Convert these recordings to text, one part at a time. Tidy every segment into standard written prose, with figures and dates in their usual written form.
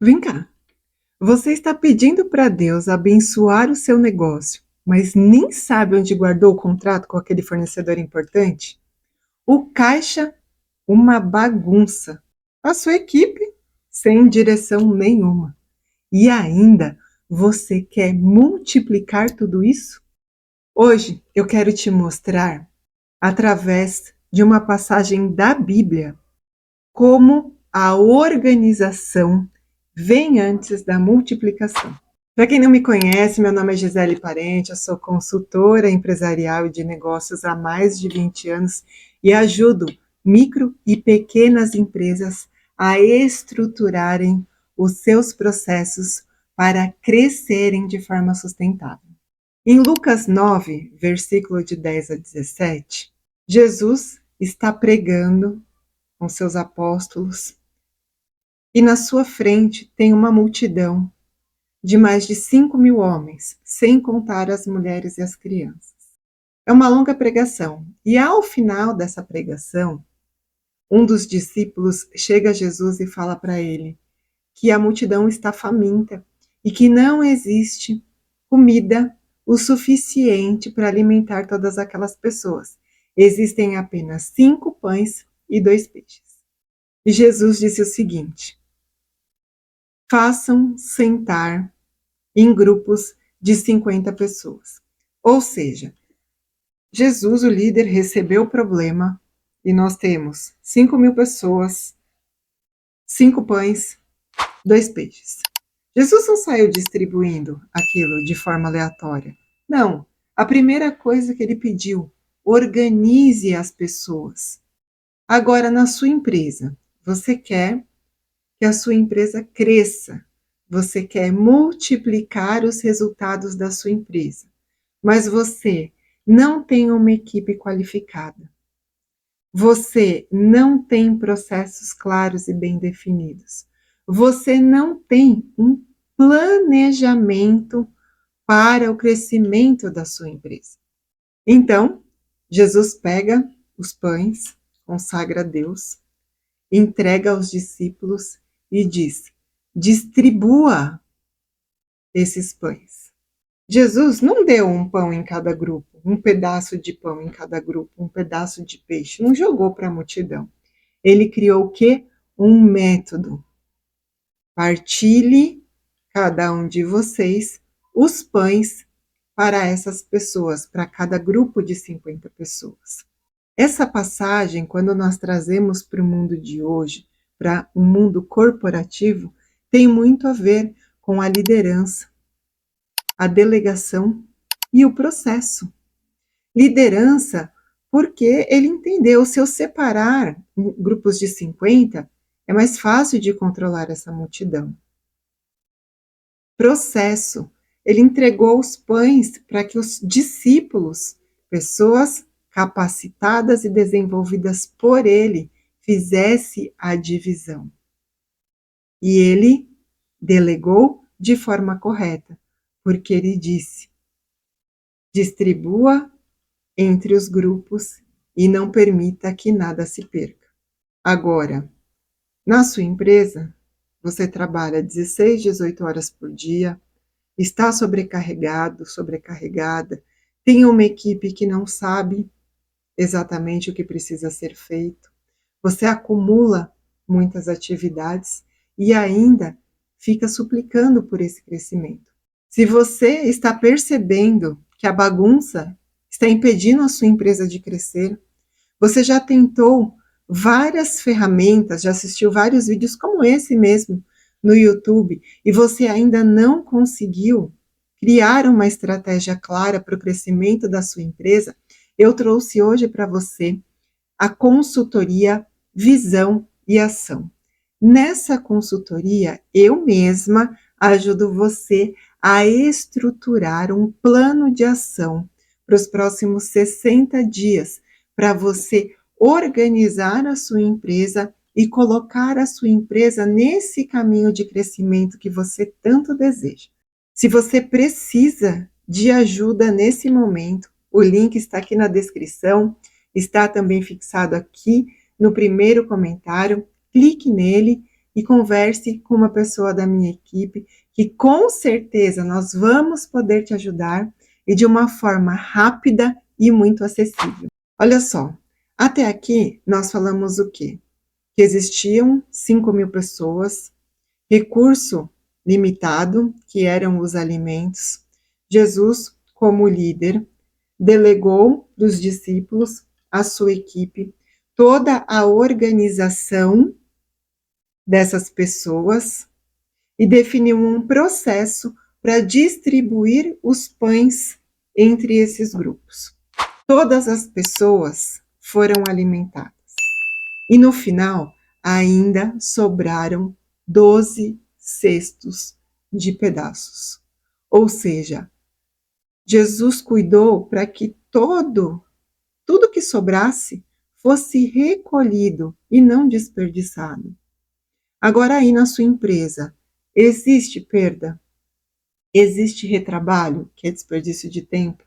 Vem cá, você está pedindo para Deus abençoar o seu negócio, mas nem sabe onde guardou o contrato com aquele fornecedor importante? O caixa, uma bagunça. A sua equipe, sem direção nenhuma. E ainda, você quer multiplicar tudo isso? Hoje eu quero te mostrar, através de uma passagem da Bíblia, como a organização vem antes da multiplicação. Para quem não me conhece, meu nome é Gisele Parente, eu sou consultora empresarial e de negócios há mais de 20 anos e ajudo micro e pequenas empresas a estruturarem os seus processos para crescerem de forma sustentável. Em Lucas 9, versículo de 10 a 17, Jesus está pregando com seus apóstolos e na sua frente tem uma multidão de mais de 5.000 homens, sem contar as mulheres e as crianças. É uma longa pregação. E ao final dessa pregação, um dos discípulos chega a Jesus e fala para ele que a multidão está faminta e que não existe comida o suficiente para alimentar todas aquelas pessoas. Existem apenas 5 pães e 2 peixes. E Jesus disse o seguinte: façam sentar em grupos de 50 pessoas. Ou seja, Jesus, o líder, recebeu o problema e nós temos 5.000 pessoas, 5 pães, 2 peixes. Jesus não saiu distribuindo aquilo de forma aleatória. Não. A primeira coisa que ele pediu: organize as pessoas. Agora, na sua empresa, você quer que a sua empresa cresça. Você quer multiplicar os resultados da sua empresa, mas você não tem uma equipe qualificada. Você não tem processos claros e bem definidos. Você não tem um planejamento para o crescimento da sua empresa. Então, Jesus pega os pães, consagra a Deus, entrega aos discípulos e diz: distribua esses pães. Jesus não deu um pão em cada grupo, um pedaço de pão em cada grupo, um pedaço de peixe, não jogou para a multidão. Ele criou o quê? Um método. Partilhe, cada um de vocês, os pães para essas pessoas, para cada grupo de 50 pessoas. Essa passagem, quando nós trazemos para o mundo de hoje, para o mundo corporativo, tem muito a ver com a liderança, a delegação e o processo. Liderança, porque ele entendeu, se eu separar em grupos de 50, é mais fácil de controlar essa multidão. Processo, ele entregou os pães para que os discípulos, pessoas capacitadas e desenvolvidas por ele, fizesse a divisão. E ele delegou de forma correta, porque ele disse: distribua entre os grupos e não permita que nada se perca. Agora, na sua empresa, você trabalha 16, 18 horas por dia, está sobrecarregado, sobrecarregada, tem uma equipe que não sabe exatamente o que precisa ser feito, você acumula muitas atividades e ainda fica suplicando por esse crescimento. Se você está percebendo que a bagunça está impedindo a sua empresa de crescer, você já tentou várias ferramentas, já assistiu vários vídeos como esse mesmo no YouTube e você ainda não conseguiu criar uma estratégia clara para o crescimento da sua empresa, eu trouxe hoje para você a consultoria Visão e Ação. Nessa consultoria, eu mesma ajudo você a estruturar um plano de ação para os próximos 60 dias, para você organizar a sua empresa e colocar a sua empresa nesse caminho de crescimento que você tanto deseja. Se você precisa de ajuda nesse momento, o link está aqui na descrição, está também fixado aqui no primeiro comentário. Clique nele, e converse com uma pessoa da minha equipe, que com certeza nós vamos poder te ajudar e de uma forma rápida e muito acessível. Olha só, até aqui nós falamos o quê? Que existiam 5.000 pessoas, recurso limitado, que eram os alimentos. Jesus, como líder, delegou para os discípulos, a sua equipe, toda a organização dessas pessoas e definiu um processo para distribuir os pães entre esses grupos. Todas as pessoas foram alimentadas. E no final, ainda sobraram 12 cestos de pedaços. Ou seja, Jesus cuidou para que tudo que sobrasse fosse recolhido e não desperdiçado. Agora aí na sua empresa, existe perda? Existe retrabalho, que é desperdício de tempo?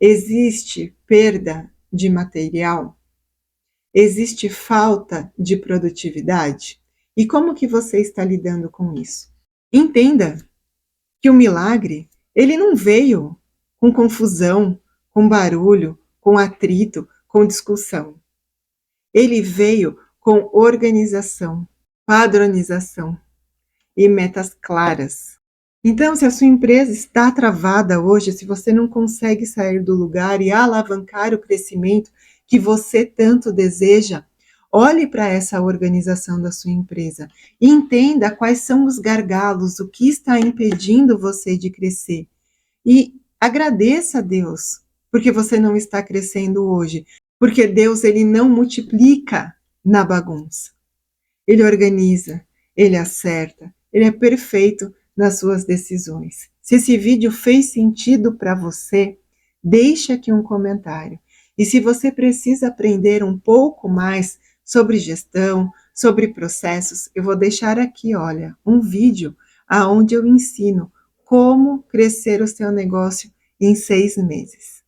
Existe perda de material? Existe falta de produtividade? E como que você está lidando com isso? Entenda que o milagre, ele não veio com confusão, com barulho, com atrito, com discussão. Ele veio com organização, padronização e metas claras. Então, se a sua empresa está travada hoje, se você não consegue sair do lugar e alavancar o crescimento que você tanto deseja, olhe para essa organização da sua empresa e entenda quais são os gargalos, o que está impedindo você de crescer. E agradeça a Deus, porque você não está crescendo hoje, porque Deus ele não multiplica na bagunça. Ele organiza, ele acerta, ele é perfeito nas suas decisões. Se esse vídeo fez sentido para você, deixe aqui um comentário. E se você precisa aprender um pouco mais sobre gestão, sobre processos, eu vou deixar aqui, olha, um vídeo aonde eu ensino como crescer o seu negócio em 6 meses.